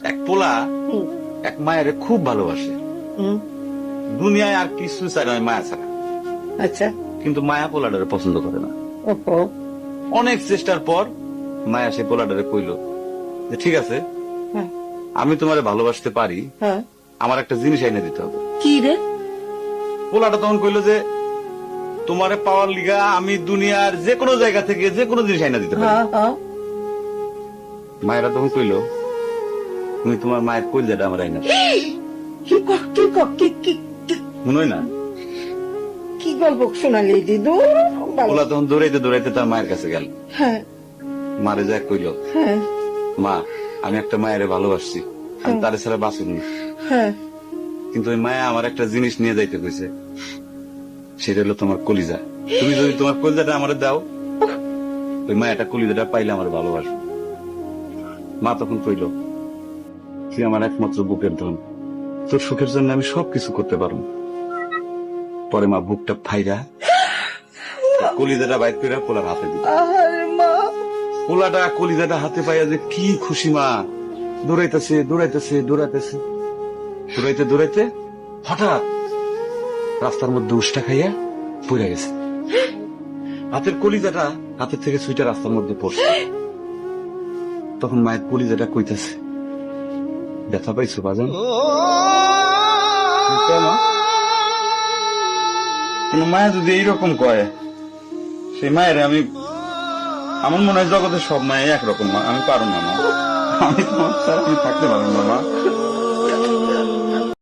এক পোলা এক মায়ের খুব ভালোবাসে, হুম, দুনিয়ায় আর কিছু চাই নয় মায়া ছাড়া। আচ্ছা। কিন্তু মায়া পোলাটারে পছন্দ করে না। ওহো। অনেক চেষ্টার পর মায়া সে পোলাটারে কইল যে ঠিক আছে, হ্যাঁ, আমি তোমারে ভালোবাসতে পারি, হ্যাঁ। আমার একটা জিনিস এনে দিতে হবে। কি রে? পোলাটা তখন কইল যে তোমারে পাওয়ার লিগা আমি দুনিয়ার যে কোনো জায়গা থেকে যে কোনো জিনিস এনে দিতে পারি। হ্যাঁ, হ্যাঁ। মায়েরা তখন কইল তুমি তোমার মায়ের কইলজাটা আমার আইনা কি ক- কি ক- কি- কি- কি- মনে হয় না। কি গল্প শোনালি দিদু? পোলা তখন দৌড়াইতে দৌড়াইতে তার মায়ের কাছে গেল, হ্যাঁ, মারে যা কইল হ্যাঁ, মা আমি একটা মায়েরে ভালোবাসছি, আমি তারে ছাড়া বাঁচুন না। হ্যাঁ। কিন্তু ওই মায়া আমার একটা জিনিস নিয়ে যাইতে কইছে, সেটা হলো তোমার কলিজা। তুমি যদি তোমার কলিজাটা আমারে দাও, ওই মায়াটা কলিজাটা পাইলে আমার ভালোবাসবে। মা তখন কইল তুই আমার একমাত্র বুকের ধন, তোর সুখের জন্য আমি সবকিছু করতে পারবো। পরে মা বুকটা ফাইরা কলিজাটা বাইর করে পোলার হাতে দিল। আহারে মা। পোলাটা কলিজাটা হাতে পাইয়া যে কি খুশি, মা দৌড়াইতেছে দৌড়াইতেছে দৌড়াইতেছে, দৌড়াইতে দৌড়াইতে হঠাৎ রাস্তার মধ্যে উষ্টা খাইয়া পড়ে গেছে। হাতের কলিজাটা হাতের থেকে সুইটা রাস্তার মধ্যে পড়ছে। তখন মায়ের কলিজাটা কইতাছে ব্যথা পাইছো বাজান? কেন? কোন মায়া যদি এইরকম কয়, সেই মায়ের আমি, আমার মনে হয় জগতের সব মায়ে একরকম, মা আমি পারো না, মা আমি তোমার ছাড়া আমি থাকতে পারবো না, মা।